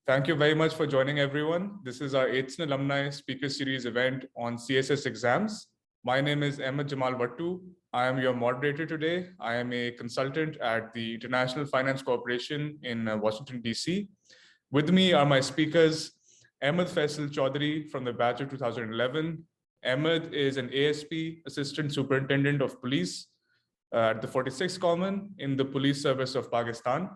Thank you very much for joining, everyone. This is our 8th Alumni Speaker Series event on CSS exams. My name is Ahmed Jamal Vattu. I am your moderator today. I am a consultant at the International Finance Corporation in Washington, D.C. With me are my speakers, Ahmed Faisal Chaudhary from the batch of 2011. Ahmed is an ASP, Assistant Superintendent of Police at the 46th Common in the Police Service of Pakistan.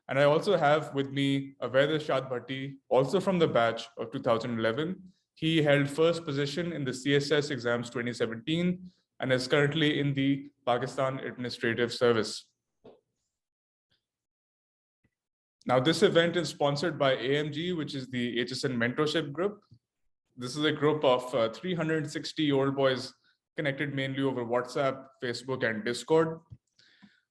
And I also have with me Aved Irshad Bhatti, also from the batch of 2011. He held first position in the CSS exams 2017 and is currently in the Pakistan Administrative Service. Now, this event is sponsored by AMG, which is the HSN Mentorship Group. This is a group of 360 old boys connected mainly over WhatsApp, Facebook, and Discord.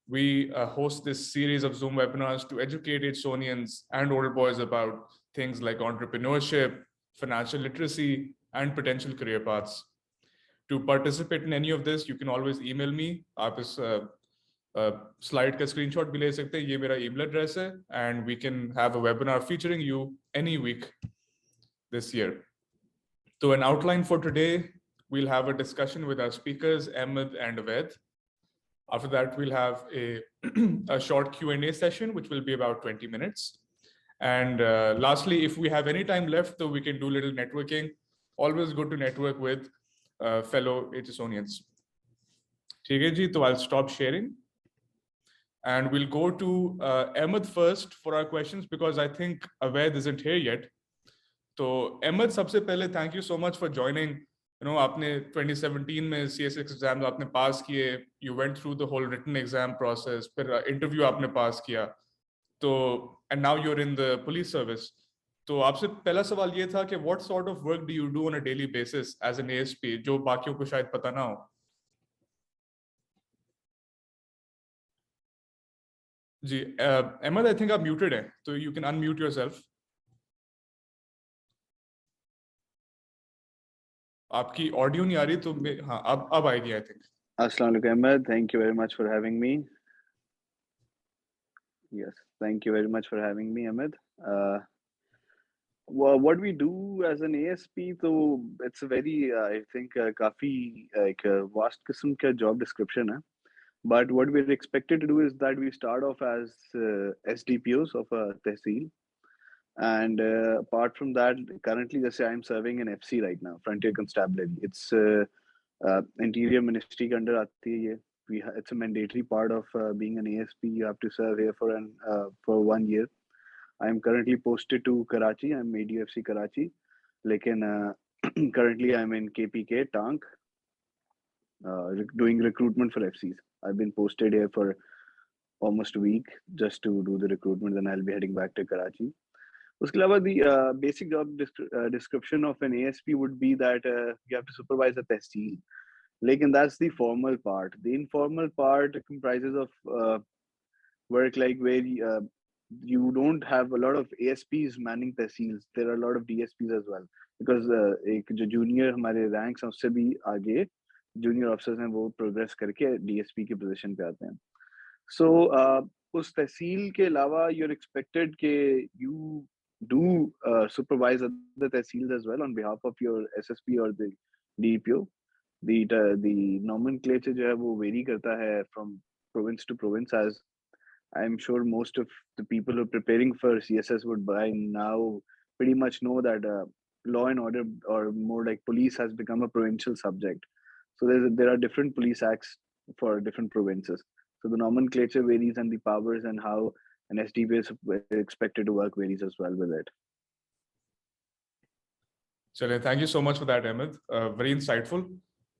We host this series of Zoom webinars to educate Hsonians and old boys about things like entrepreneurship, financial literacy, and potential career paths. To participate in any of this, you can always email me. आप इस slide का screenshot भी ले सकते हैं. ये मेरा email address है, and we can have a webinar featuring you any week this year. So an outline for today, we'll have a discussion with our speakers, Ahmed and Aved. After that, we'll have a short Q&A session, which will be about 20 minutes. And lastly, if we have any time left, so we can do a little networking. Always good to network with fellow HSonians. Okay, ji, so I'll stop sharing. And we'll go to Ahmed first for our questions, because I think Aved isn't here yet. So Ahmed, सबसे पहले, thank you so much for joining. You know, आपने 2017 में CSX exams आपने pass किए, you went through the whole written exam process, फिर interview आपने pass किया, तो and now you're in the police service. तो आपसे पहला सवाल ये था कि what sort of work do you do on a daily basis as an ASP, जो बाकियों को शायद पता ना हो? जी, Ahmed, I think आप muted हैं, so you can unmute yourself. आपकी ऑडियो नहीं आ रही, तो हाँ अब आएगी, I think. Assalamu alaikum, Ahmed. Thank you very much for having me. Yes, thank you very much for having me, Ahmed. What we do as an ASP, so it's a very, I think, काफी like vast किस्म का job description है. But what we're expected to do is that we start off as SDPOs of a tehsil. And apart from that, currently, I'm serving in FC right now, Frontier Constabulary. It's Interior Ministry ke under aati hai ye. It's a mandatory part of being an ASP. You have to serve here for 1 year. I'm currently posted to Karachi. I'm ADFC Karachi. Lekin currently I'm in KPK Tank, doing recruitment for FCs. I've been posted here for almost a week just to do the recruitment. Then I'll be heading back to Karachi. उसके अलावा the basic job description of an ASP would be that you have to supervise a tehsil. Lekin that's the formal part. The informal part comprises of work like where you don't have a lot of ASPs manning tehsils. There are a lot of DSPs as well, because एक जो junior हमारे ranks हैं उससे भी आगे junior officers हैं वो progress करके DSP की position पे आते हैं. So उस tehsil के अलावा you're expected कि you do supervise the tehsils as well on behalf of your SSP or the DPO. The nomenclature जो है वो vary करता है from province to province, as I'm sure most of the people who are preparing for CSS would by now pretty much know that law and order, or more like police, has become a provincial subject. So there are different police acts for different provinces. So the nomenclature varies, and the powers and how an SDP is expected to work varies as well with it. चलिए, thank you so much for that, Ahmed. Very insightful.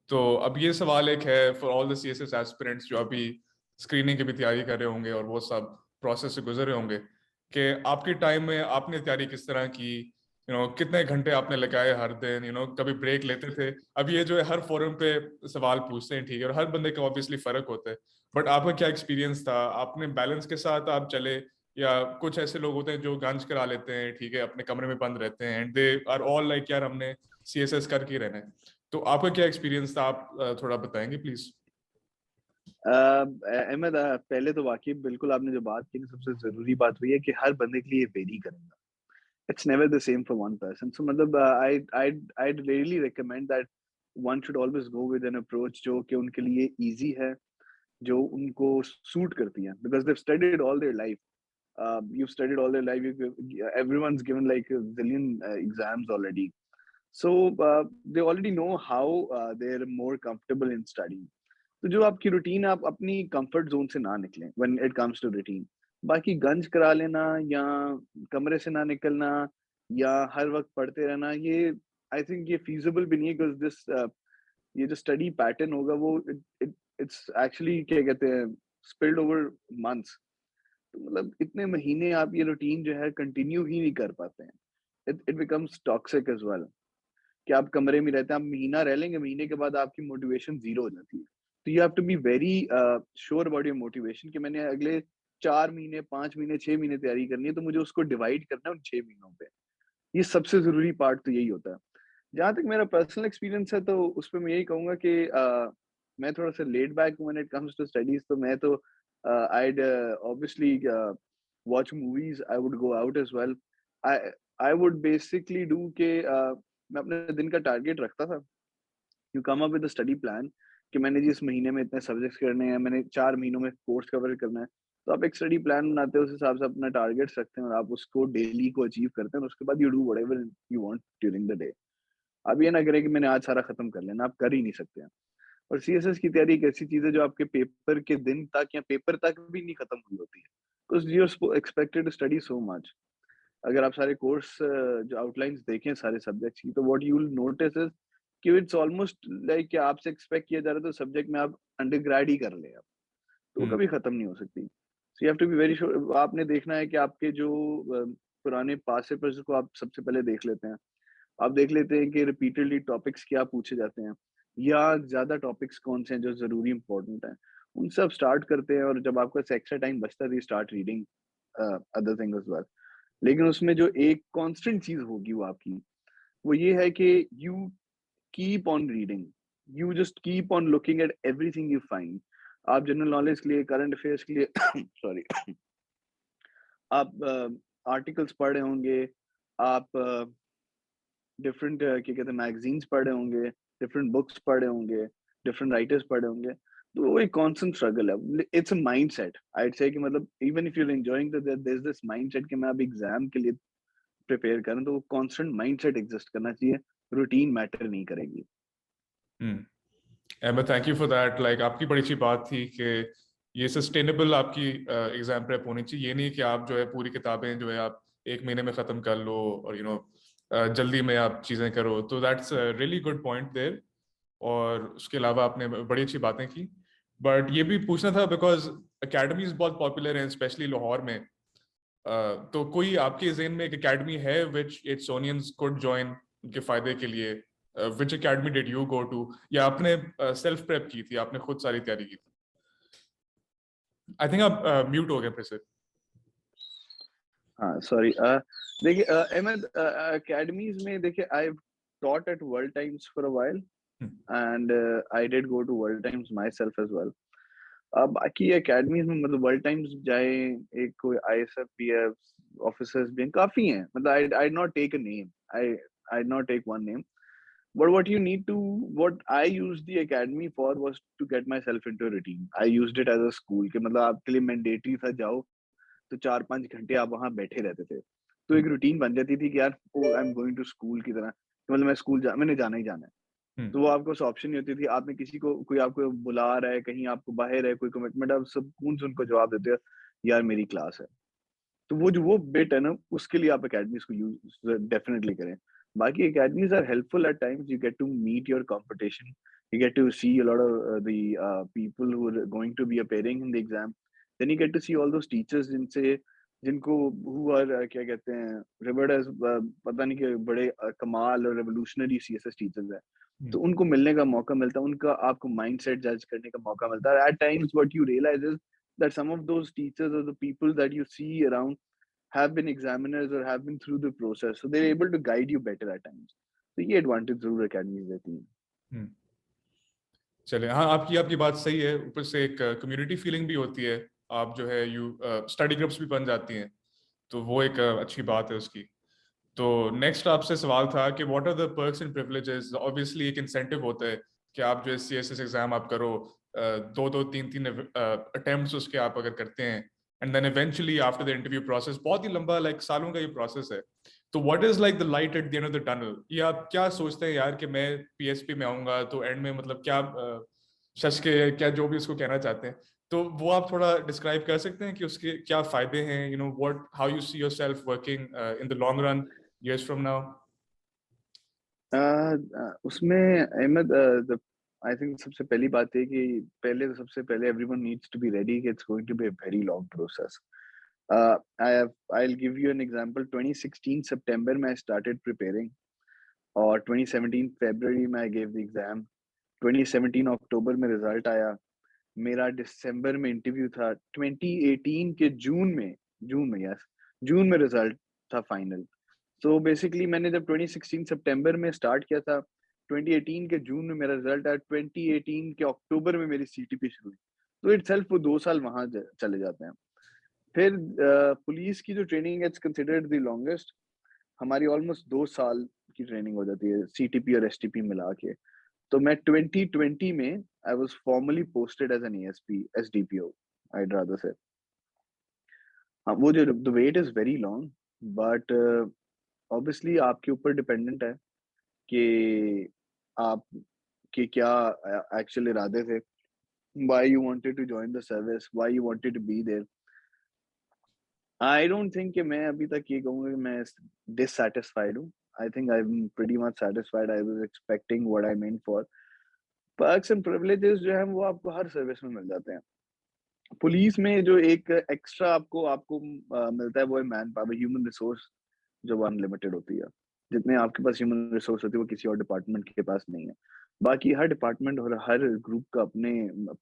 तो अब ये सवाल एक है for all the CSS aspirants जो अभी screening की भी तैयारी कर रहे होंगे और वो सब प्रोसेस से गुजर रहे होंगे, कि आपके टाइम में आपने तैयारी किस तरह की, कितने घंटे आपने लगाए हर दिन, कभी ब्रेक लेते थे? अब ये जो है हर फोरम पे सवाल पूछते हैं, ठीक है, और हर बंदे का ऑब्वियसली फर्क होता है, बट आपका क्या एक्सपीरियंस था? आपने बैलेंस के साथ आप चले, या कुछ ऐसे लोग होते हैं जो गंज करा लेते हैं, ठीक है, अपने कमरे में बंद रहते हैं, and they are all like यार हमने CSS करके रहना है? तो आपका क्या एक्सपीरियंस था? आप थोड़ा बताएंगे प्लीज? अहमद, पहले तो वाकई बिल्कुल आपने जो बात की ना, सबसे जरूरी बात हुई है कि हर बंदे के लिए वेरी करेगा. it's never the same for one person. So matlab, I'd really recommend that one should always go with an approach जो कि उनके लिए easy है, जो उनको suit करती है, because they've studied all their life. You've studied all their life. Everyone's given like a zillion exams already, so they already know how they're more comfortable in studying. तो जो आपकी रूटीन, आप अपनी कंफर्ट जोन से ना निकलें when it comes to routine. बाकी गंज करा लेना या कमरे से ना निकलना या हर वक्त पढ़ते रहना, ये आई थिंक ये फीजिबल भी नहीं है, बिकॉज दिस ये जो स्टडी पैटर्न होगा वो इट्स एक्चुअली क्या कहते हैं स्पिल्ड ओवर मंथ्स. तो मतलब इतने महीने आप ये रूटीन जो है कंटिन्यू ही नहीं कर पाते हैं. It becomes toxic as well कि आप कमरे में रहते हैं, आप महीना रह लेंगे, महीने के बाद आपकी मोटिवेशन जीरो हो जाती है. तो you have to be very sure about your motivation कि मैंने अगले 4 महीने 5 महीने 6 महीने तैयारी करनी है, तो मुझे उसको डिवाइड करना है उन 6 महीनों पे. ये सबसे जरूरी पार्ट तो यही होता है. जहाँ तक मेरा पर्सनल एक्सपीरियंस है तो उस पर मैं यही कहूंगा कि मैं थोड़ा सा laid back when it comes to studies. तो मैं तो I'd obviously watch movies. I would go out as well. I I would basically do के मैं अपने दिन का टारगेट रखता था. You come up with study plan कि मैंने जी इस महीने में इतने सब्जेक्ट्स करने हैं, मैंने 4 महीनों में कोर्स कवर करना है. तो आप एक स्टडी प्लान बनाते हो, उस हिसाब से अपना टारगेट्स रखते हैं और आप उसको डेली को अचीव करते हैं, और उसके बाद you do whatever you want during the day. आप ये ना करें कि मैंने आज सारा खत्म कर लेना, आप कर ही नहीं सकते हैं. और सीएसएस की तैयारी एक ऐसी चीज है जो आपके पेपर के दिन तक या पेपर तक भी नहीं खत्म हुई होती है, because you are expected to study so much. अगर आप सारे कोर्स जो आउटलाइंस देखें सारे सब्जेक्ट्स की, तो what you will notice is कि इट्स ऑलमोस्ट लाइक कि आपसे एक्सपेक्ट किया जा रहा है तो सब्जेक्ट में आप अंडरग्रेड ही कर ले आप, तो वो कभी खत्म नहीं हो सकती. So you have to be very sure. आपने देखना है कि आपके जो पुराने पास पेपर्स को आप सबसे पहले देख लेते हैं. आप देख लेते हैं कि रिपीटेडली टॉपिक्स क्या पूछे जाते हैं, या ज्यादा टॉपिक्स कौन से हैं जो जरूरी इंपॉर्टेंट हैं, उनसे आप स्टार्ट करते हैं. और जब आपका एक्स्ट्रा टाइम बचता है, start reading other things as well. लेकिन उसमें जो एक कांस्टेंट चीज होगी वो आपकी, वो ये है कि you keep on reading. You just keep on looking at everything you find. आप जनरल नॉलेज के लिए, करंट अफेयर्स के लिए सॉरी आप आर्टिकल्स पढ़ रहे होंगे, आप डिफरेंट क्या कहते हैं मैगजीन्स पढ़ रहे होंगे, डिफरेंट बुक्स पढ़ रहे होंगे, डिफरेंट राइटर्स पढ़ रहे होंगे. तो वो एक कांस्टेंट स्ट्रगल है. It's a mindset. I'd say कि मतलब even if you are enjoying there is this mindset कि मैं अब एग्जाम के लिए प्रिपेयर करूं, तो वो कांस्टेंट माइंडसेट एग्जिस्ट करना चाहिए. रूटीन मैटर नहीं करेगी. Amber, thank you for that. Like आपकी बड़ी अच्छी बात थी कि ये सस्टेनेबल आपकी एग्जाम प्रेप होनी चाहिए. ये नहीं कि आप जो है पूरी किताबें जो है आप एक महीने में खत्म कर लो और जल्दी में आप चीजें करो. तो that's really good point there. और उसके अलावा आपने बड़ी अच्छी बातें की. बट ये भी पूछना था बिकॉज अकेडमीज बहुत पॉपुलर हैं स्पेशली लाहौर में. तो कोई आपके ज़हन में एक एकेडमी है विच एटसोनियंस कुड जॉइन उनके फायदे के लिए? Which academy did you go to, या आपने सेल्फ प्रेप की थी, आपने खुद सारी तैयारी की थी? आई थिंक आप म्यूट हो गए फिर से. हाँ सॉरी. देखिए अहमद, अकेडमीज में देखिए आई taught at World Times for a while, and I did go to World Times myself as well. अब बाकी एकेडमीज में मतलब वर्ल्ड टाइम्स जाए, एक कोई आईएसएफ पीएफ ऑफिसर्स भी काफी हैं. मतलब I not take a name, I not take one name. But what I used the academy for was to get myself into a routine. I used it as a school कि मतलब आपके लिए mandatory था, जाओ तो 4-5 घंटे आप वहां बैठे रहते थे. तो एक रूटीन बन जाती थी कि यार I am going to school की तरह, मतलब मैंने जाना ही जाना है. तो वो आपको ऑप्शन नहीं होती थी. आपने किसी को, कोई आपको बुला रहा है कहीं, आपको बाहर है कोई कमिटमेंट, आप सब कौन से उनको जवाब देते हो यार मेरी क्लास है. तो वो बिट है ना, उसके लिए आप अकेडमीज को यूज डेफिनेटली करें. बाकी academies are helpful at times. You get to meet your competition. You get to see a lot of the people who are going to be appearing in the exam. Then you get to see all those teachers जिनको who are क्या कहते हैं revered as पता नहीं कि बड़े कमाल और revolutionary CSS teachers हैं. तो उनको मिलने का मौका मिलता है, उनका आपको माइंडसेट जज करने का मौका मिलता है. At times what you realize is that some of those teachers or the people that you see around have been examiners or have been through the process, so they're able to guide you better at times. तो ये advantage जरूर academies देती हैं. चलिए, हाँ, आपकी बात सही है. ऊपर से एक कम्युनिटी फीलिंग भी होती है. आप जो है स्टडी ग्रुप्स भी बन जाती हैं, तो वो एक अच्छी बात है उसकी. तो नेक्स्ट आपसे सवाल था कि what are the perks and privileges. Obviously एक इंसेंटिव होता है कि आप जो CSS एग्जाम आप करो, दो दो तीन तीन अटेम्प्ट्स उसके आप अगर करते हैं, and then eventually after the interview process, बहुत ही लंबा लाइक सालों का ये प्रोसेस है। तो what is like the light at the end of the tunnel? ये आप क्या सोचते हैं यार कि मैं PSP में आऊंगा तो एंड में मतलब क्या शश के क्या जो भी उसको कहना चाहते हैं, तो वो आप थोड़ा डिस्क्राइब कर सकते हैं कि उसके क्या फायदे हैं, what how you see yourself working in the long run years from now? उसमें अहमद, आई थिंक सबसे पहली बात है कि पहले तो सबसे पहले everyone needs to be ready कि it's going to be a very long process. I'll give you an example. 2016 September में I started preparing, और 2017 February में I gave the exam. 2017 अक्टूबर में रिजल्ट आया. मेरा दिसंबर में इंटरव्यू था. 2018 के जून में यस, जून में रिजल्ट था फाइनल. तो बेसिकली मैंने जब 2016 सितंबर में स्टार्ट किया था, 2018 के जून में मेरा रिजल्ट आया, 2018 के अक्टूबर में मेरी CTP शुरू हुई. तो इटसेल्फ वो 2 साल वहां चले जाते हैं. फिर पुलिस की जो ट्रेनिंग है, इट्स कंसिडर्ड द लॉन्गेस्ट. हमारी ऑलमोस्ट 2 साल की ट्रेनिंग हो जाती है CTP और STP मिला के. तो मैं 2020 में I was formally posted as an ASP SDPO, I'd rather say. हाँ, वो जो the wait is very long, but obviously आपके ऊपर डिपेंडेंट है कि आप के क्या एक्चुअल इरादे थे. why you wanted to join the service, why you wanted to be there. I don't think कि मैं अभी तक ये कहूँगा कि मैं dissatisfied हूँ. I think I'm pretty much satisfied. I was expecting what I meant for. Perks and privileges जो हैं वो आपको हर सर्विस में मिल जाते हैं. पुलिस में जो एक एक्स्ट्रा आपको आपको मिलता है वो है मैन पावर, ह्यूमन रिसोर्स, जो अनलिमिटेड होती है. जितने आपके पास ह्यूमन रिसोर्स होती है वो किसी और डिपार्टमेंट के पास नहीं है. बाकी हर डिपार्टमेंट और हर ग्रुप का अपने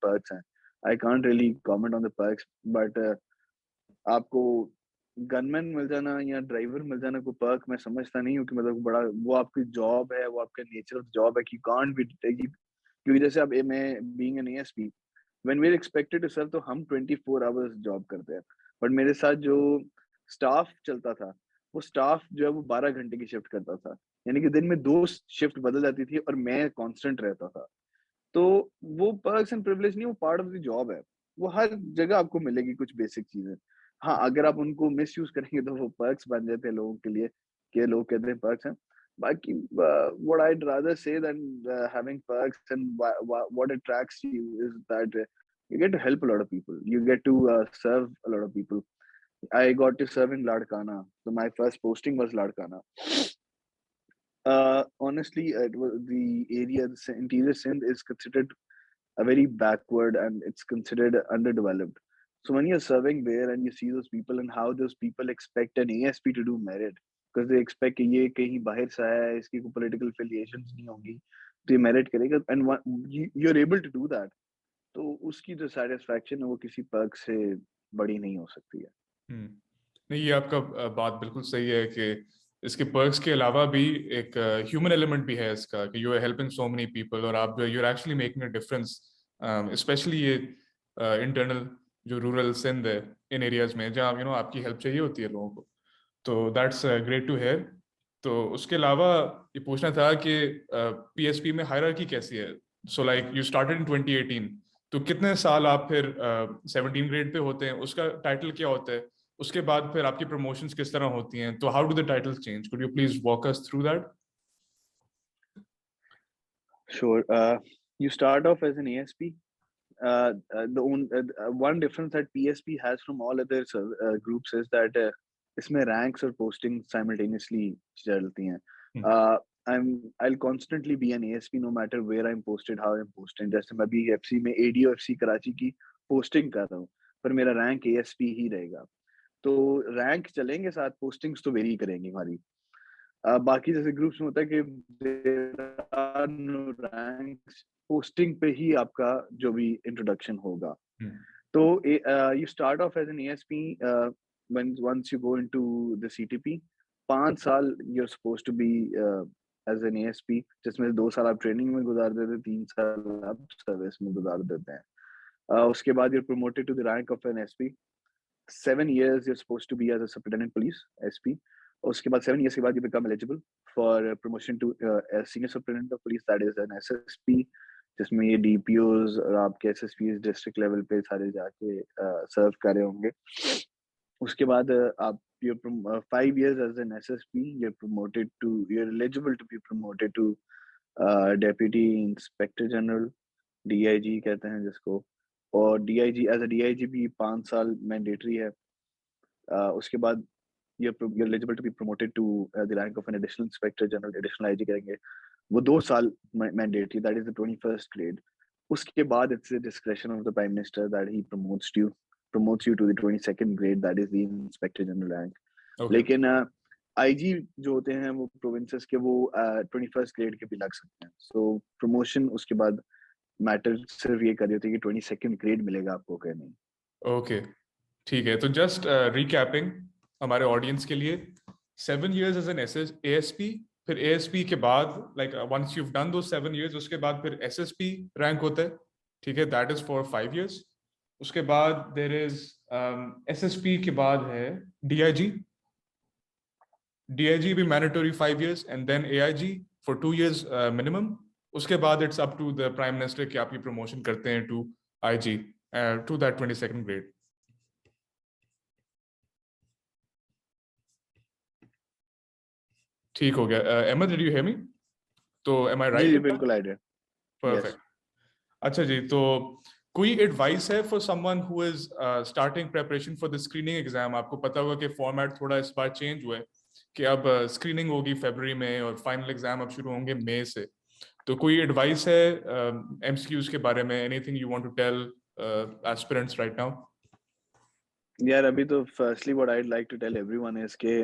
पर्क्स हैं. I can't really comment on the perks, but आपको गनमैन मिल जाना या ड्राइवर मिल जाना को पर्क मैं समझता नहीं हूँ कि मतलब बड़ा वो आपकी जॉब है, वो आपका नेचर ऑफ जॉब है कि कांट बी. क्योंकि जैसे अब मैं being an ASP, when we are expected to serve, तो हम 24 आवर्स जॉब करते हैं. बट मेरे साथ जो स्टाफ चलता था, वो स्टाफ जो है वो 12 घंटे की शिफ्ट करता था. यानी कि दिन में 2 शिफ्ट बदल जाती थी और मैं कांस्टेंट रहता था. तो वो पर्क्स एंड प्रिविलेज नहीं, वो पार्ट ऑफ द जॉब है. वो हर जगह आपको मिलेगी कुछ बेसिक चीजें. हाँ, अगर आप उनको मिस यूज करेंगे तो वो पर्क्स बन जाते हैं लोगों के लिए, कि लोग कहते हैं पर्क्स हैं. बाकी what I'd rather say than having perks, and what attracts you is that you get to help a lot of people. You get to serve a lot of people. I got to serve in Ladkana. So my first posting was Ladkana. Honestly, it was the area, the interior Sindh is considered a very backward, and it's considered underdeveloped. So when you're serving there and you see those people and how those people expect an ASP to do merit, because they expect कि ये कहीं बाहर से आया है, इसकी कोई political affiliations नहीं होंगी, तो ये merit करेगा, and you're able to do that. तो उसकी जो satisfaction है वो किसी perk से बड़ी नहीं हो सकती है. नहीं, ये आपका बात बिल्कुल सही है कि इसके पर्क्स के अलावा भी एक ह्यूमन एलिमेंट भी है इसका, कि you are helping so many people और आप जो you are actually making a difference, especially ये इंटरनल जो रूरल सिंध है, इन एरियाज में जहाँ आपकी हेल्प चाहिए होती है लोगों को. तो दैट्स ग्रेट टू हेयर. तो उसके अलावा ये पूछना था कि PSP में हायरार्की कैसी है? So like you started in 2018, तो कितने साल आप फिर 17 ग्रेड पे होते हैं, उसका टाइटल क्या होता है, उसके बाद फिर आपकी प्रमोशंस किस तरह होती हैं, तो how do the titles change? Could you please walk us through that? Sure. You start off as an ASP. One difference that PSP has from all other groups is that इसमें ranks और posting simultaneously चलती हैं. I'll constantly be an ASP no matter where I'm posted, how I'm posted. जैसे मैं अभी FC में ADO-FC Karachi की posting कर रहा हूँ, पर मेरा rank ASP ही रहेगा. तो rank चलेंगे साथ, postings तो vary करेंगी हमारी. बाकी जैसे ग्रुप्स में होता है कि there are no ranks, posting पे ही आपका जो भी इंट्रोडक्शन होगा. तो you start off as an ASP. Once you go into the CTP, 5 साल you're supposed to be as an ASP, जिसमें 2 साल आप ट्रेनिंग में गुजार देते हैं, 3 साल आप सर्विस में गुजार देते हैं. उसके बाद you're promoted to the rank of an SP. 7 years you're supposed to be as a superintendent police SP. उसके बाद 7 years के बाद you become eligible for promotion to senior superintendent of police, that is an SSP, जिसमें ये DPOs और आपके SSPs district level पे सारे जाके सर्व कर रहे होंगे। उसके बाद आप you're 5 years as an SSP, you're eligible to be promoted to Deputy Inspector General, DIG कहते हैं जिसको, और DIG as a DIG भी 5 साल मैंडेटरी है। उसके बाद you're eligible to be promoted to the rank of an additional inspector general, additional IG करेंगे, वो 2 साल mandatory, that is the 21st grade। उसके बाद it's the discretion of the prime minister that he promotes you to the 22nd grade, that is the inspector general rank। Okay. लेकिन IG जो होते हैं वो प्रोविंसेस के, वो 21st ग्रेड के भी लग सकते हैं। सो प्रमोशन उसके बाद मैटर सिर्फ ये कर रही होती है कि 22nd ग्रेड मिलेगा आपको क्या नहीं। ओके, ठीक है। तो जस्ट रिकैपिंग हमारे ऑडियंस के लिए, 7 years एज एन ASP, फिर ASP के बाद लाइक वंस यू डन दो 7 years, उसके बाद फिर SSP रैंक होता है, ठीक है, दैट इज फॉर 5 years। उसके बाद देयर इज SSP के बाद है DIG भी mandatory 5 years, and then AIG for 2 years minimum. उसके बाद it's up to the prime minister कि आप ये प्रमोशन करते हैं to IG to that 22nd grade. ठीक हो गया। Ahmed, did you hear me? तो एम आई जी राइट? बिल्कुल आइडिया। परफेक्ट। अच्छा जी, तो कोई एडवाइस है for someone who is starting preparation for the screening exam? आपको पता होगा कि फॉर्मेट थोड़ा इस बार चेंज हुआ है कि अब स्क्रीनिंग होगी फरवरी में और फाइनल एग्जाम अब शुरू होंगे मई से। तो कोई एडवाइस है MCQs के बारे में? Anything you want to tell aspirants right now? यार अभी तो firstly what I like to tell everyone is के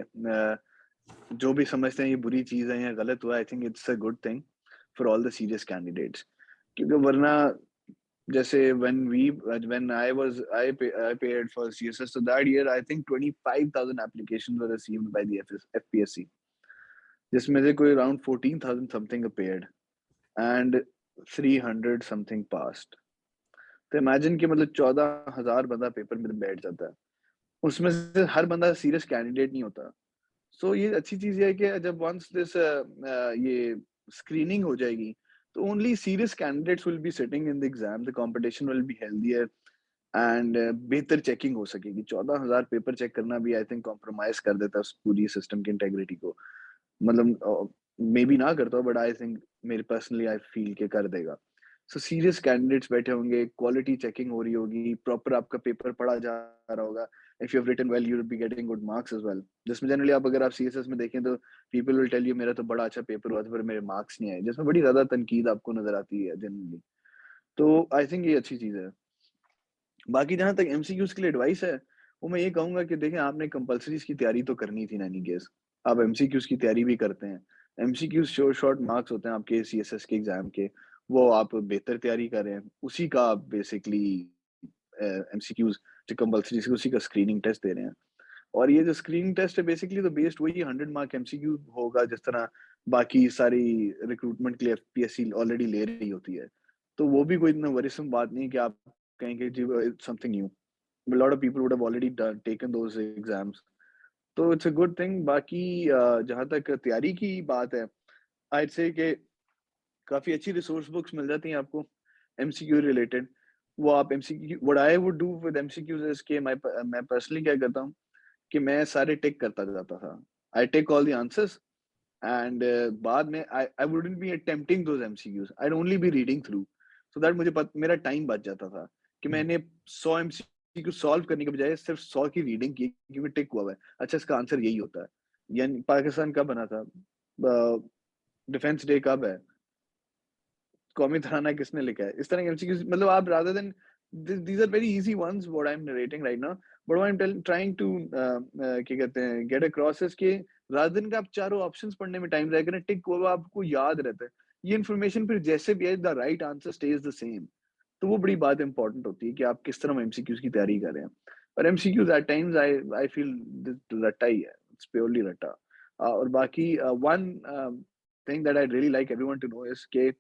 जो भी समझते हैं ये बुरी चीज है या गलत हुआ, I think it's a good thing for all the serious candidates. क्योंकि वरना जैसे when I paid for CSS, so that year I think 25,000 applications were received by the FPSC, जिसमें से कोई around 14,000 something appeared and 300 something passed। तो imagine कि मतलब 14,000 बंदा पेपर में बैठ जाता है, उसमें से हर बंदा सीरियस कैंडिडेट नहीं होता। सो ये अच्छी चीज है कि जब वंस दिस ये स्क्रीनिंग हो जाएगी तो only serious candidates will be sitting in the exam, the competition will be healthier and बेहतर चेकिंग हो सकेगी। 14,000 पेपर चेक करना भी आई थिंक कॉम्प्रोमाइज कर देता है उस पूरी सिस्टम की इंटेग्रिटी को। मतलब मे बी ना करता, बट आई थिंक मेरे पर्सनली आई फील के कर देगा। सो सीरियस कैंडिडेट्स बैठे होंगे, क्वालिटी चेकिंग हो रही होगी, प्रॉपर आपका पेपर पढ़ा जा रहा होगा। If you have written well you will be getting good marks as well. जिसमें जनरली आप अगर आप CSS में देखें तो पीपल विल टेल यू मेरा तो बड़ा अच्छा पेपर हुआ था पर मेरे मार्क्स नहीं आए, जिसमें बड़ी ज्यादा तनकीद आपको नजर आती है जनरली। तो आई थिंक ये अच्छी चीज है। बाकी जहां तक MCQs के लिए एडवाइस है, वो मैं ये कहूंगा कि देखें आपने कंपल्सरीज की तैयारी तो करनी थी ना, एनी केस आप MCQs की तैयारी भी करते हैं। MCQs शॉर्ट मार्क्स होते हैं आपके CSS के एग्जाम के, वो आप बेहतर तैयारी कर रहे हैं, उसी का आप बेसिकली MCQs जो कंपल्सरी उसी का स्क्रीनिंग टेस्ट दे रहे हैं। और ये जो स्क्रीनिंग टेस्ट है बेसिकली तो बेस्ड वही 100 मार्क MCQ होगा, जिस तरह बाकी सारी रिक्रूटमेंट के लिए FPSC ऑलरेडी ले रही होती है। तो वो भी कोई इतना वरीसम बात नहीं कि आप कहेंगे जी something new. A lot of people would have already taken those exams, तो इट्स अ गुड थिंग। बाकी जहाँ तक तैयारी की बात है, I'd say कि काफी अच्छी रिसोर्स बुक्स मिल जाती हैं आपको MCQ रिलेटेड। वो आप MCQ, what I would do with MCQs is के मैं पर्सनली क्या करता हूँ कि मैं सारे टिक करता जाता था। I take all the answers and बाद में I wouldn't be attempting those MCQs, I'd only be reading through, so that मेरा टाइम बच जाता था कि मैंने 100 MCQ सॉल्व करने के बजाय सिर्फ 100 की रीडिंग की क्योंकि टिक हुआ है, अच्छा इसका आंसर यही होता है। यानी पाकिस्तान कब बना था, डिफेंस डे कब है, कौमी तराना किसने लिखा है, इस तरह के MCQs। मतलब आप rather than these are very easy ones what I'm narrating right now, but what I'm trying to क्या कहते हैं get across is कि rather than कि आप चारों ऑप्शंस पढ़ने में टाइम जाएगा ना, टिक को आपको याद रहता है ये इन्फॉर्मेशन, फिर जैसे भी है the right answer stage the same. तो वो बड़ी बात इंपॉर्टेंट होती है कि आप किस तरह MCQs की तैयारी कर रहे हैं। और MCQs at times I feel रट्टा ही है, it's purely रट्टा। और बाकी one thing that I'd really like everyone to know is कि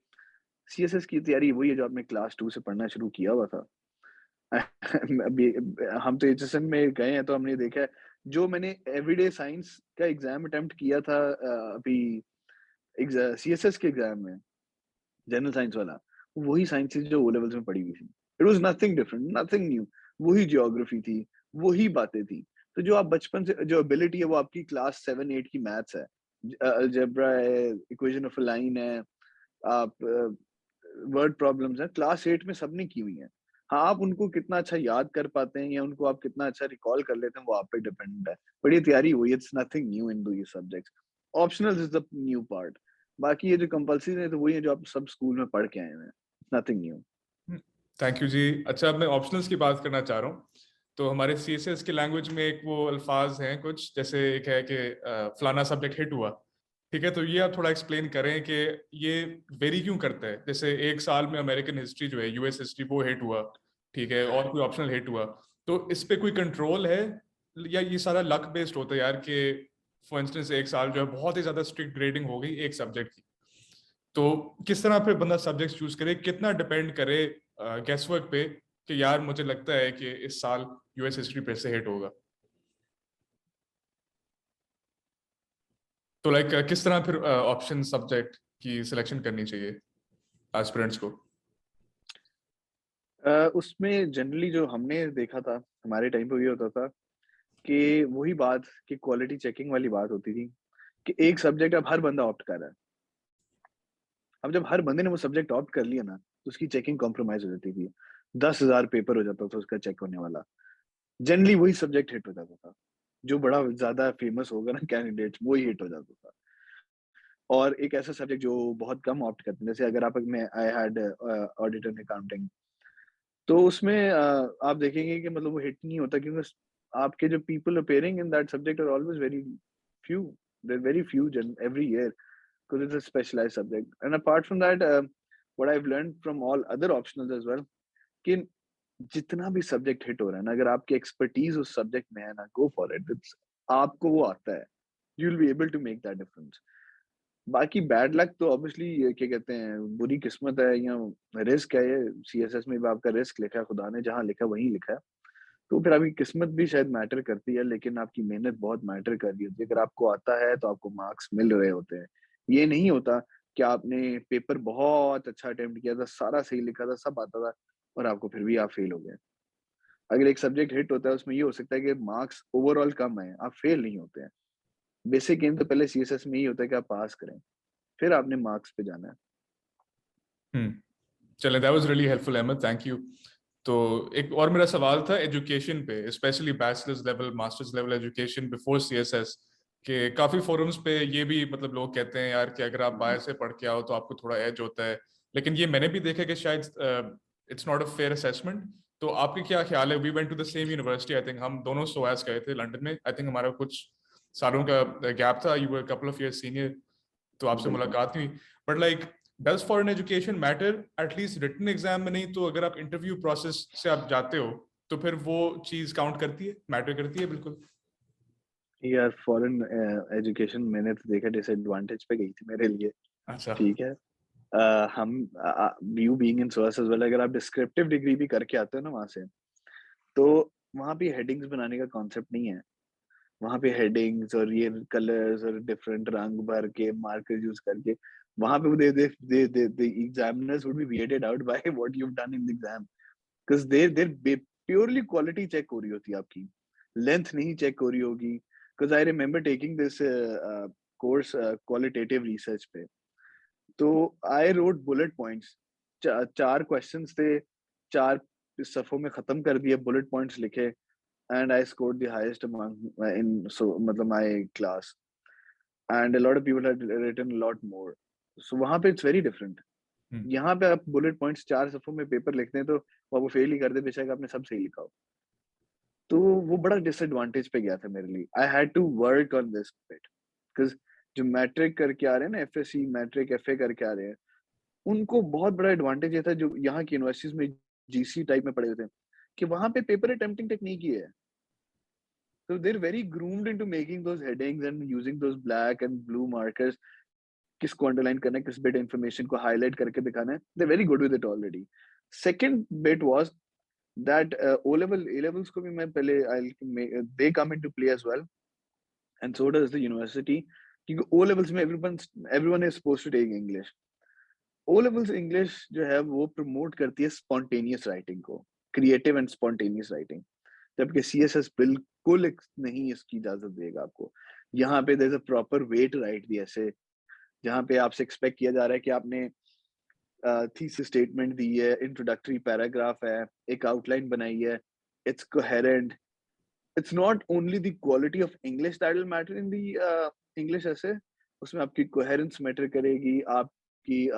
CSS की तैयारी वही है जो आपने क्लास 2 से पढ़ना शुरू किया हुआ था। अभी हम तो HSN में गए हैं तो हमने देखा है जो मैंने एवरीडे साइंस का एग्जाम अटेम्प्ट किया था अभी CSS के एग्जाम में, जनरल साइंस वाला, वही साइंस थी जो ओ लेवल्स में पढ़ी हुई थी। It was nothing different, nothing new, वही ज्योग्राफी थी, वही बातें थी। तो जो आप बचपन से जो एबिलिटी है वो आपकी क्लास 7-8 की मैथ्स है, अलजेब्रा है, इक्वेशन ऑफ अ लाइन है, आप वर्ड प्रॉब्लम्स है, क्लास 8 में सबने की हुई है। हाँ, आप उनको कितना अच्छा याद कर पाते हैं या उनको आप कितना अच्छा रिकॉल कर लेते हैं वो आप पे डिपेंडेंट है। बट ये तैयारी हुई, it's nothing new in these subjects. Optional is the new part. बाकी ये जो कंपल्सरी है तो वही है जो आप सब स्कूल में पढ़ के आए हैं, नथिंग न्यू। थैंक यू जी। अच्छा, अब मैं ऑप्शनल्स की बात करना चाह रहा हूँ। तो हमारे CSS की लैंग्वेज में एक वो अल्फाज हैं कुछ, जैसे एक है कि फलाना सब्जेक्ट हिट हुआ। ठीक है, तो ये आप थोड़ा एक्सप्लेन करें कि ये वेरी क्यों करता है। जैसे एक साल में अमेरिकन हिस्ट्री जो है, US हिस्ट्री, वो हिट हुआ। ठीक है, और कोई ऑप्शनल हिट हुआ। तो इस पे कोई कंट्रोल है या ये सारा लक बेस्ड होता है यार? कि फॉर इंस्टेंस एक साल जो है बहुत ही ज्यादा स्ट्रिक्ट ग्रेडिंग हो गई एक सब्जेक्ट की, तो किस तरह फिर बंदा सब्जेक्ट चूज करे? कितना डिपेंड करे गेस वर्क पे कि यार मुझे लगता है कि इस साल US हिस्ट्री पे से हिट होगा? तो लाइक किस तरह फिर ऑप्शन सब्जेक्ट की सिलेक्शन करनी चाहिए एस्पिरेंट्स को? उसमें जनरली जो हमने देखा था, हमारे टाइम पे ये होता था कि वही बात कि क्वालिटी चेकिंग वाली बात होती थी कि एक सब्जेक्ट अब हर बंदा ऑप्ट कर रहा है। अब जब हर बंदे ने वो सब्जेक्ट ऑप्ट कर लिया ना, तो उसकी चेकिंग कॉम्प्रोमाइज हो जाती थी। 10,000 पेपर हो जाता था उसका चेक होने वाला। जनरली वही सब्जेक्ट हिट हो जाता था, जो बड़ा ज्यादा फेमस होगा ना कैंडिडेट, वही हिट हो जाता था। और एक ऐसा सब्जेक्ट जो बहुत कम ऑप्ट करते हैं, जैसे अगर आप मैं I had audit and accounting, तो उसमें आप देखेंगे कि मतलब वो हिट नहीं होता, क्योंकि आपके जो people appearing in that subject are always very few, there very few जन every year, because it's a specialized subject. And apart from that, what I've learned from all other optionals as well, कि जितना भी subject hit हो रहा है ना, अगर आपकी एक्सपर्टीज उस सब्जेक्ट में है ना, गो फॉर इट। आपको वो आता है, you will be able to make that difference. बाकी बैड लक तो ऑब्वियसली क्या कहते हैं, बुरी किस्मत है या रिस्क है। ये CSS में भी आपका रिस्क लिखा है, खुदा ने जहाँ लिखा वहीं लिखा है। तो फिर आपकी किस्मत भी शायद मैटर करती है, लेकिन आपकी मेहनत बहुत मैटर कर रही होती है। अगर आपको आता है तो आपको मार्क्स मिल रहे होते हैं। ये नहीं होता कि आपने पेपर बहुत अच्छा अटेम्प्ट किया था, सारा सही लिखा था, सब आता था, और आपको फिर भी आप फेल हो गए। अगर एक सब्जेक्ट हिट होता है, उसमें ये हो सकता है कि मार्क्स ओवरऑल कम है, आप फेल नहीं होते हैं। बेसिक एम तो पहले CSS में ही होता है कि आप पास करें, फिर आपने मार्क्स पे जाना है। चले, that was really helpful Ahmed, thank you. तो एक और मेरा सवाल था एजुकेशन पे, especially bachelors level, masters level education before CSS, के काफी फोरम्स पे ये भी मतलब लोग कहते हैं यार कि अगर आप बाहर से पढ़ के आओ तो आपको थोड़ा एज होता है। लेकिन ये मैंने भी देखा कि शायद it's not a fair assessment. तो आपके क्या ख्याल है? We went to the same university, I think हम दोनों SOAS गए थे लंदन में। आई थिंक हमारा कुछ सालों का गैप था, you were couple of years senior, तो आपसे बिल्कुल। मुलाकात हुई। But like, does foreign education matter? At least written exam में नहीं तो अगर आप इंटरव्यू प्रोसेस से आप जाते हो तो फिर वो चीज काउंट करती है, मैटर करती है? बिल्कुल। यार फॉरेन एजुकेशन मैंने तो देखा डिसएडवांटेज पे गई थी मेरे लिए। अच्छा। ठीक है। हम you being in source as well, अगर आप डिस्क्रिप्टिव डिग्री भी करके आते हो ना वहां से, तो वहां पे हेडिंग्स बनाने का कॉन्सेप्ट नहीं है। वहां पे हेडिंग्स और ये कलर्स और डिफरेंट रंग भर के मार्कर यूज करके, वहां पे the examiners would be weirded out by what you have done in the exam, because there purely quality check हो रही होती है आपकी, लेंथ नहीं चेक हो रही होगी। Because I remember taking this course qualitative research पे, तो आई रोट बुलेट पॉइंट्स। चार क्वेश्चंस थे, चार सफों में खत्म कर दिए, बुलेट पॉइंट्स लिखे, and I scored the highest among in so मतलब my class, and a lot of people had written a lot more. So वहां पे इट्स वेरी डिफरेंट। यहाँ पे आप बुलेट पॉइंट्स चार सफों में पेपर लिखते हैं तो वो आपको फेल ही कर दे, बेशक आपने सब सही लिखा हो। तो वो बड़ा डिसएडवांटेज पे गया था मेरे लिए। I had to work on this bit, because जो मैट्रिक करके आ रहे हैं ना, FSC मैट्रिक FA करके आ रहे हैं, उनको बहुत बड़ा एडवांटेज ये था जो यहाँ की यूनिवर्सिटीज में GC टाइप में पढ़े होते हैं, कि वहां पे पेपर अटेम्प्टिंग टेक्निक ही है। So they're very groomed into making those headings and using those black and blue markers, किसको अंडरलाइन करना है, किस बिट इंफॉर्मेशन को हाईलाइट करके दिखाना है। They're very good with it already. Second bit was that O level A levels को भी मैं पहले they come into play as well, and so does the university. क्योंकि O levels में everyone is supposed to take English. O levels English जो है वो promote करती है spontaneous writing को, creative and spontaneous writing. जबकि CSS बिल्कुल नहीं इसकी इजाजत देगा आपको. यहाँ पे there's a proper way to write the essay, जहाँ पे आपसे expect किया जा रहा है कि आपने थीसिस स्टेटमेंट दी है, इंट्रोडक्टरी पैराग्राफ है, एक आउटलाइन बनाई है, it's coherent. It's not only the quality of English that will matter in the English ऐसे, उसमें आपकी कोहेरेंस मैटर करेगी, आपकी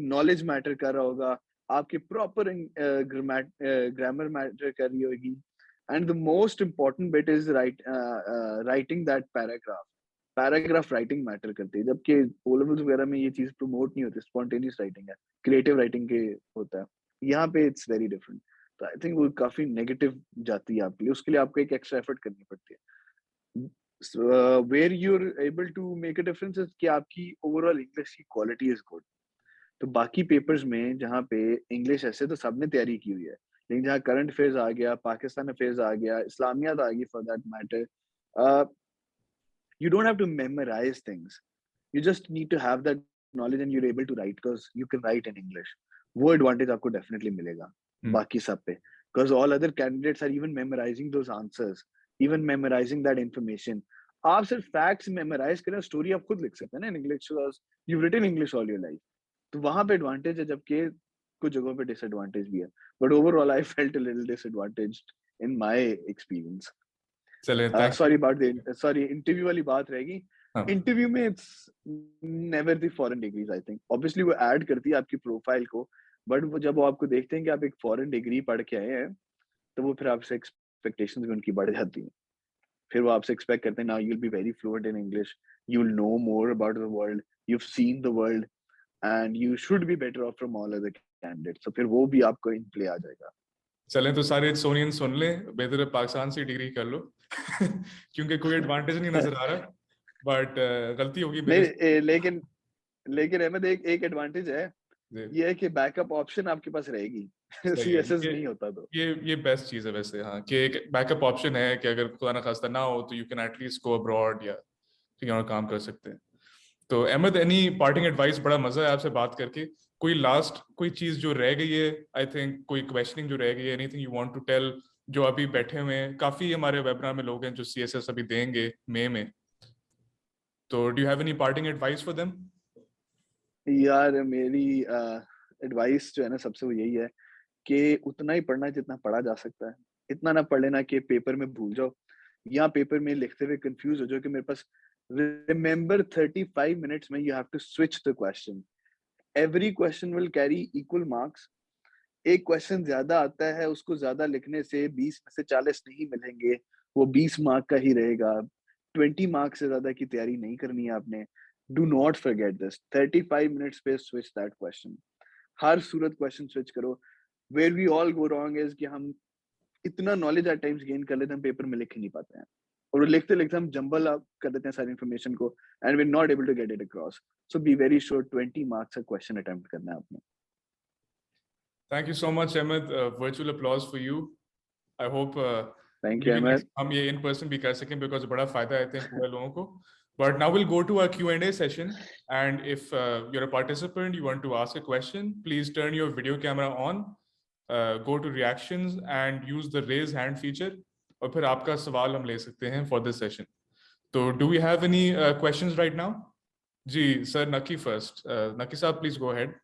नॉलेज मैटर कर रहा होगा, आपकी प्रॉपर ग्रामर मैटर कर रही होगी, and the most important bit is writing that paragraph writing matter करती है. जबकि ओ लेवल्स वगैरह में ये चीज प्रमोट नहीं होती, स्पॉन्टेनियस राइटिंग है, क्रिएटिव राइटिंग के होता है. यहाँ पे इट्स वेरी डिफरेंट. तो आई थिंक वो काफी नेगेटिव जाती है आपके लिए, उसके लिए आपको एक एक्स्ट्रा एफर्ट करनी पड़ती है. Where you are able to make a difference is कि आपकी ओवरऑल इंग्लिश की क्वालिटी इज गुड. तो बाकी पेपर्स में जहाँ पे इंग्लिश ऐसे तो सबने तैयारी की हुई है, लेकिन जहाँ करंट अफेयर्स आ गया, पाकिस्तान अफेयर्स आ गया, इस्लामियात आ गई for that matter, you don't have to memorize things. You just need to have that knowledge and you're able to write because you can write in English. वो advantage आपको definitely मिलेगा बाकी सब पे, because all other candidates are even memorizing those answers, even memorizing that information. आप सिर्फ facts memorize करें, story आप खुद लिख सकते हैं ना in English because you've written English all your life. तो वहाँ पे advantage है, जबकि कुछ जगहों पे disadvantage भी है. But overall I felt a little disadvantaged in my experience. Sorry interview वाली बात रहेगी. इंटरव्यू में it's never the foreign degrees. I think obviously वो ऐड करती है आपकी प्रोफाइल को, बट वो जब वो आपको देखते हैं कि आप एक फॉरेन डिग्री पढ़ के आए हैं, तो वो फिर आपसे एक्सपेक्टेशंस भी उनकी बढ़ जाती हैं. फिर वो आपसे एक्सपेक्ट करते हैं now you will be very fluent in English, you will know more about the world, you have seen the world and you should be better off from all other candidates. तो फिर वो भी आपको इन play आ जाएगा. चलें तो सारे सोनियन सुन ले, बेहतर है पाकिस्तान से डिग्री कर लो क्योंकि कोई एडवांटेज नहीं नजर आ रहा, बट गलती होगी मेरे नहीं. लेकिन अहमद एक एडवांटेज है, ये है कि बैकअप ऑप्शन आपके पास रहेगी. सीएसएस नहीं होता तो ये बेस्ट चीज है वैसे. हाँ, कि एक बैकअप ऑप्शन है कि अगर खुदा ना खास्ता ना हो तो you can at least go abroad या कहीं और काम कर सकते हैं. तो अहमद, एनी पार्टिंग एडवाइस? बड़ा मजा है आपसे बात करके. कोई चीज जो रह गई है, आई थिंक कोई क्वेश्चनिंग जो रह गई है, anything you want to tell जो अभी बैठे हुए हैं? काफी हमारे वेबिनार में लोग हैं जो सीएसएस अभी देंगे मई में, तो do you have any parting advice for them? यार मेरी एडवाइस जो है ना सबसे, वो यही है कि उतना ही पढ़ना जितना पढ़ा जा सकता है. इतना ना पढ़ लेना कि पेपर में भूल जाओ या पेपर में लिखते हुए कंफ्यूज हो जाओ कि मेरे पास रिमेंबर 35 मिनट्स में you have to switch the question. Every question will carry equal marks. एक क्वेश्चन ज्यादा आता है, उसको ज्यादा लिखने से 20 में से 40 नहीं मिलेंगे, वो 20 मार्क का ही रहेगा. 20 मार्क्स से ज्यादा की तैयारी नहीं करनी है आपने. Do not forget this. 35 minutes पे स्विच दैट क्वेश्चन. हर सूरत क्वेश्चन स्विच करो. Where we all go wrong is कि हम इतना नॉलेज एट टाइम्स गेन कर लेते हैं, पेपर में लिख ही नहीं पाते हैं, और लिखते लिखते हम जंबल अप कर देते हैं सारी इन्फॉर्मेशन को, and we are not able to get it across. So be very sure 20 marks का क्वेश्चन अटेम्प्ट करना है आपने. Thank you so much Ahmad. Virtual applause for you. I hope thank you Ahmad. हम ये इन पर्सन भी कर सकें, बिकॉज बड़ा फायदा है आई थिंक हुआ लोगों को. But now we'll go to our Q&A session, and if you're a participant, you want to ask a question, please turn your video camera on, go to reactions and use the raise hand feature, और फिर आपका सवाल हम ले सकते हैं for this session. So do we have any questions right now? Ji sir, Naki first. Naki साहब, please go ahead.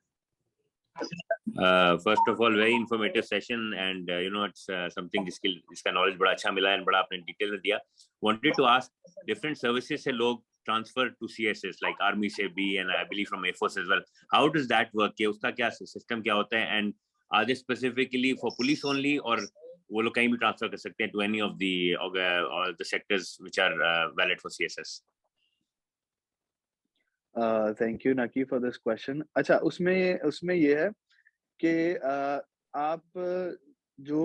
First of all, very informative session, and it's something जिसका knowledge बड़ा अच्छा मिला and बड़ा आपने detail में दिया. Wanted to ask, different services से लोग transfer to CSS like army से भी, and I believe from Air Force as well. How does that work? कि उसका क्या system क्या होता है, and are they specifically for police only, or वो लोग कहीं भी transfer कर सकते हैं to any of the sectors which are valid for CSS? Thank you Naki for this question. अच्छा, उसमें ये है कि आप जो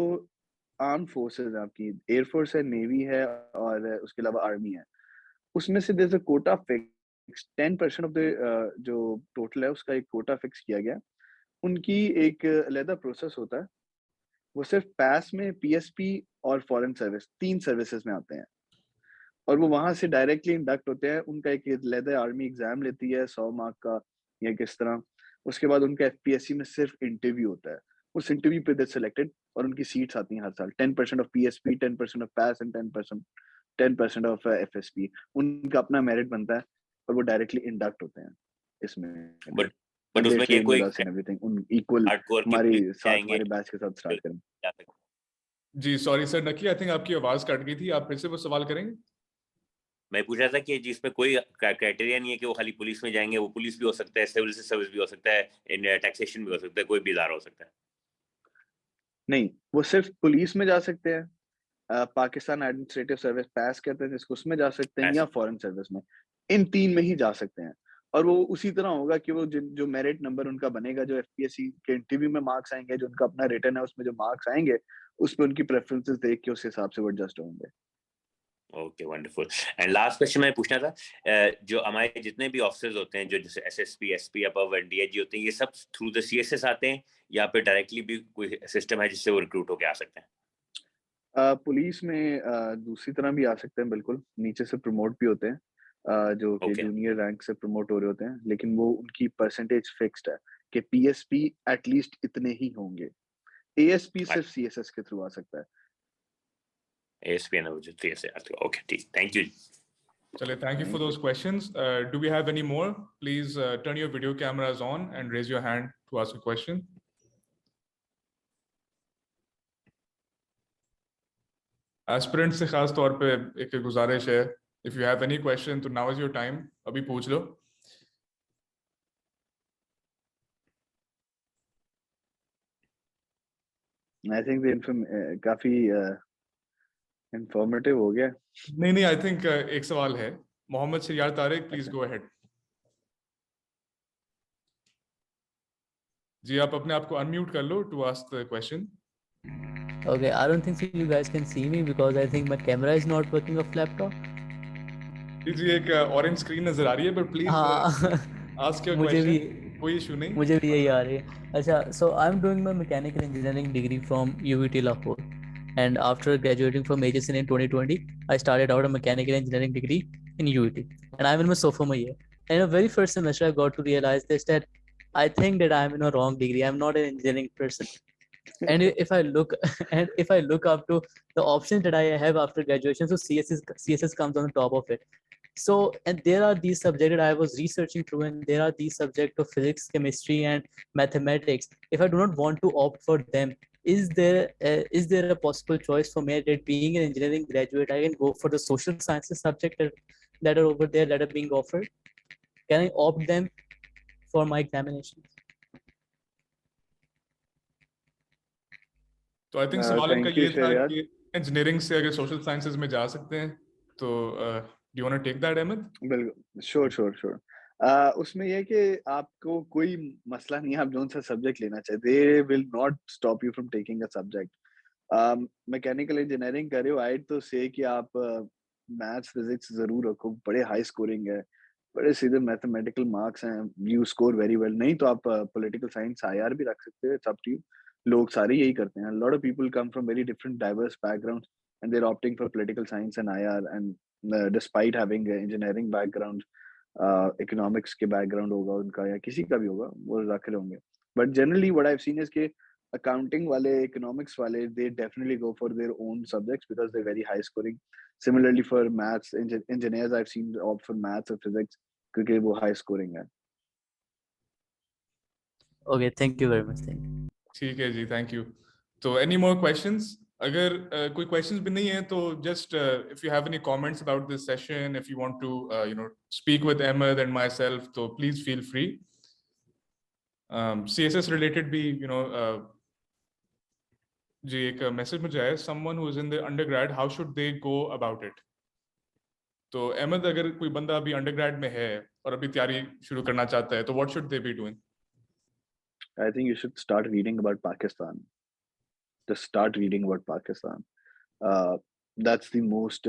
आर्म फोर्सेस आपकी एयरफोर्स है, नेवी है, और उसके अलावा आर्मी है, उसमें से there is a quota fixed. 10% of the जो टोटल है उसका एक कोटा फिक्स किया गया. उनकी एक अलग प्रोसेस होता है वो सिर्फ पास में पीएसपी और फॉरेन सर्विस 3 सर्विसेज में आते हैं और वो वहां से डायरेक्टली इंडक्ट होते हैं। उनका एक लेदर आर्मी एग्जाम लेती है 100 मार्क का या किस तरह। उसके बाद उनका एफपीएससी में सिर्फ इंटरव्यू होता है। उस इंटरव्यू पे दे सिलेक्टेड और उनकी सीट्स आती हैं हर साल 10% of PSP 10% of pass and 10% of FSP. उनका अपना मेरिट बनता है और वो डायरेक्टली इंडक्ट होते हैं इसमें। बट उसमें ये कोई एवरीथिंग उन इक्वल हार्डकोर की हमारे पुलिस साथ जाएंगे हमारे बैच के साथ स्टार्ट करें। जा सकते? जी सॉरी सर नकी, आई थिंक आपकी आवाज कट गई थी, आप फिर से वो सवाल करेंगे। मैं पूछ रहा था कि जिसमें कोई क्राइटेरिया नहीं है कि वो खाली पुलिस में जाएंगे, वो पुलिस भी हो सकता है, सिविल सर्विस भी हो सकता है, टैक्सेशन भी हो सकता है, कोई भी इदारा हो सकता है। नहीं, वो सिर्फ पुलिस में जा सकते हैं, पाकिस्तान एडमिनिस्ट्रेटिव सर्विस पास कहते हैं जिसको, उसमें जा सकते हैं, या फॉरेन सर्विस में। इन 3 में ही जा सकते हैं। और वो उसी तरह होगा कि वो जो मेरिट नंबर उनका बनेगा, जो एफपीएससी के इंटरव्यू में मार्क्स आएंगे, जो उनका अपना रिटर्न है उसमें जो मार्क्स आएंगे, उस पर उनकी प्रेफरेंसेस देख के उस हिसाब से वो एडजस्ट होंगे। Okay wonderful. And last question मैं पूछना था, जो हमारे जितने भी ऑफिसर्स होते हैं, जो जैसे एसएसपी, एसपी, अबव डीआईजी होते हैं, ये सब थ्रू द सीएसएस आते हैं या फिर डायरेक्टली भी कोई सिस्टम है जिससे वो रिक्रूट होके आ सकते हैं? पुलिस में दूसरी तरह भी आ सकते हैं, बिल्कुल नीचे से प्रमोट भी होते हैं, जो कि जूनियर रैंक से प्रमोट हो रहे होते हैं, लेकिन वो उनकी परसेंटेज फिक्स्ड है कि पीएसपी एटलीस्ट इतने ही होंगे। एएसपी सिर्फ सीएसएस के थ्रू आ सकता है। एएसपी एंड सीएसएस, ओके ठीक, थैंक यू। चलिए, thank you for those questions. Do we have any more? Please turn your video cameras on and raise your hand to ask a question. Aspirants से खास तौर पे एक गुजारिश है, if you have any question, तो now is your time, अभी पूछ लो। I think काफी informative हो गया। नहीं, I think एक सवाल है, Mohammad Shahriar Tariq, please go ahead. जी, आप अपने आप को unmute कर लो to ask the question. Okay, I don't think so you guys can see me because I think my camera is not working of laptop. जी, एक orange screen नजर आ रही है, but please ask your मुझे question. भी कोई issue नहीं। मुझे भी यही आ रही है। अच्छा, so I'm doing my mechanical engineering degree from UVT Lahore, and after graduating from HSN in 2020, I started out a mechanical engineering degree in UVT, and I'm in my sophomore year. And in the very first semester, I got to realize this, that I think that I'm in a wrong degree. I'm not an engineering person. And if I look up to the options that I have after graduation, so CSS comes on the top of it. So, and there are these subjects that I was researching through, and there are these subjects of physics, chemistry, and mathematics. If I do not want to opt for them, is there a possible choice for me that being an engineering graduate, I can go for the social sciences subject that are over there that are being offered? Can I opt them for my examination? तो I think सवाल इनका ये था कि engineering से अगर social sciences में जा सकते हैं तो do you want to take that Ahmad? बिल्कुल, श्योर। उसमें ये कि आपको कोई मसला नहीं है, आप जोन सा सब्जेक्ट लेना चाहे, they will not stop you from taking a subject. Mechanical engineering कर रहे हो, आई तो से कि आप मैथ्स फिजिक्स जरूर रखो, बड़े हाई स्कोरिंग है, बड़े सीधे मैथमेटिकल मार्क्स हैं, यू स्कोर वेरी वेल। नहीं तो आप पॉलिटिकल साइंस आईआर भी रख सकते हो, इट्स अप टू यू। लोग सारे यही करते हैं। Lot of people come from very different diverse backgrounds and they are opting for political science and IR, and despite having engineering background, economics के बैकग्राउंड होगा उनका या किसी का भी होगा, वो रख रहे होंगे। But generally what I have seen is के accounting wale, economics wale, they definitely go for their own subjects because they're very high scoring. Similarly for maths engineers, I've seen opt for maths or physics क्योंकि वो high scoring है। Okay, thank you very much. Thank you. ठीक है जी, thank you. तो any more questions? अगर कोई questions भी नहीं है तो just if you have any comments about this session, if you want to speak with Ahmed and myself, तो please feel free. CSS related भी जी एक मैसेज मुझे आया, someone who is in the undergrad, how should they go about it? तो अहमद, अगर कोई बंदा अभी अंडरग्रेड में है और अभी तैयारी शुरू करना चाहता है तो what should they be doing? I think you should start reading about Pakistan. Just start reading about Pakistan. That's the most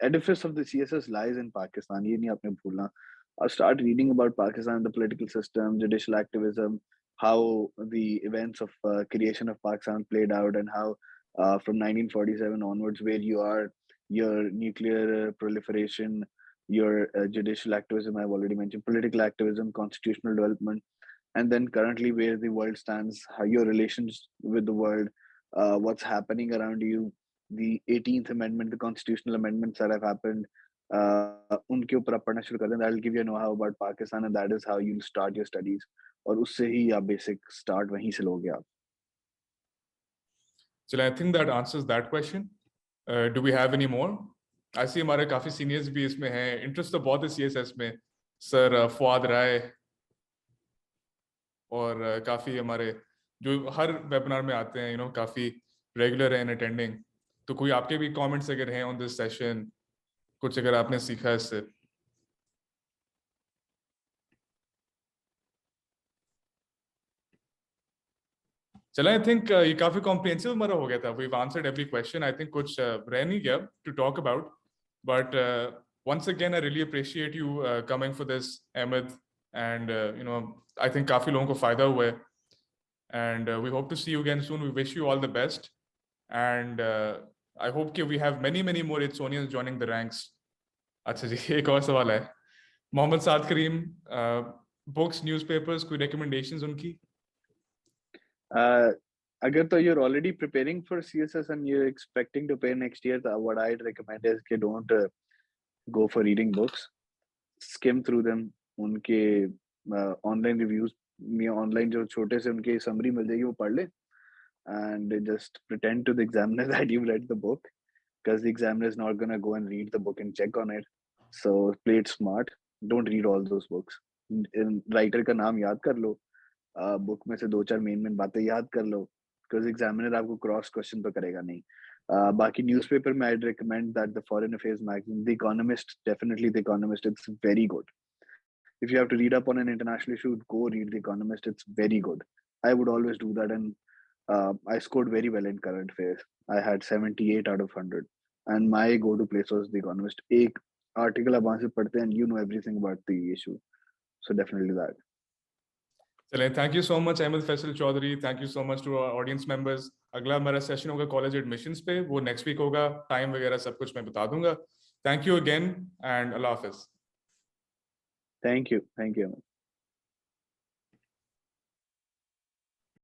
edifice of the CSS lies in Pakistan. ये नहीं आपने भूलना. Start reading about Pakistan, the political system, judicial activism, how the events of creation of Pakistan played out, and how from 1947 onwards, where you are, your nuclear proliferation, your judicial activism, I've already mentioned, political activism, constitutional development, and then currently where the world stands, how your relations with the world, what's happening around you, the 18th Amendment, the constitutional amendments that have happened. उनके ऊपर आप पढ़ना शुरू कर दें, that will give you a know-how about Pakistan, and that is how you'll start your studies. और उससे ही आप basic start वहीं से लोगे आप. So I think that answers that question. Do we have any more? I see हमारे काफी seniors भी इसमें हैं. Interest तो बहुत है CSS में. Sir फुआद राय और काफी हमारे जो हर वेबिनार में आते हैं, काफी रेगुलर हैं अटेंडिंग. तो कोई आपके भी कमेंट्स अगर हैं ऑन दिस सेशन, कुछ अगर आपने सीखा इससे. चलो, आई थिंक ये काफी कॉम्प्रिहेंसिव हमारा हो गया था. We answered every question. I think कुछ रह नहीं गया to talk about, but once again I really appreciate you coming for this, Ahmed, and I think काफी लोगों को फायदा हुआ है, and we hope to see you again soon. We wish you all the best, and I hope कि we have many more Itsonians joining the ranks. अच्छा जी, एक और सवाल है. मोहम्मद साद करीम, बुक्स, न्यूज़पेपर्स, कोई recommendations उनकी? अगर तो you're already preparing for CSS and you're expecting to pay next year, what I'd recommend is कि don't go for reading books. Skim through them. उनके online reviews में online जो छोटे से उनके summary मिल जाएगी, वो पढ़ ले, and just pretend to the examiner that you've read the book, because the examiner is not gonna go and read the book and check on it. So play it smart. Don't read all those books. Writer का नाम याद कर लो, book में से 2-4 main बातें याद कर लो, because examiner आपको क्रॉस क्वेश्चन तो करेगा नहीं. बाकी न्यूज़पेपर में I'd recommend that the Foreign Affairs magazine, The Economist, definitely The Economist. It's very good. If you have to read up on an international issue, go read The Economist. It's very good. I would always do that, and I scored very well in current affairs. I had 78 out of 100, and my go-to place was The Economist. एक article आप वहाँ से पढ़ते हैं and you know everything about the issue. So definitely that. चलें, thank you so much Ahmed Faisal Chaudhary. Thank you so much to our audience members. अगला हमारा session होगा कॉलेज एडमिशंस पे, वो नेक्स्ट वीक होगा. टाइम वगैरह सब कुछ मैं बता दूंगा. Thank you again and Allah Hafiz. Thank you.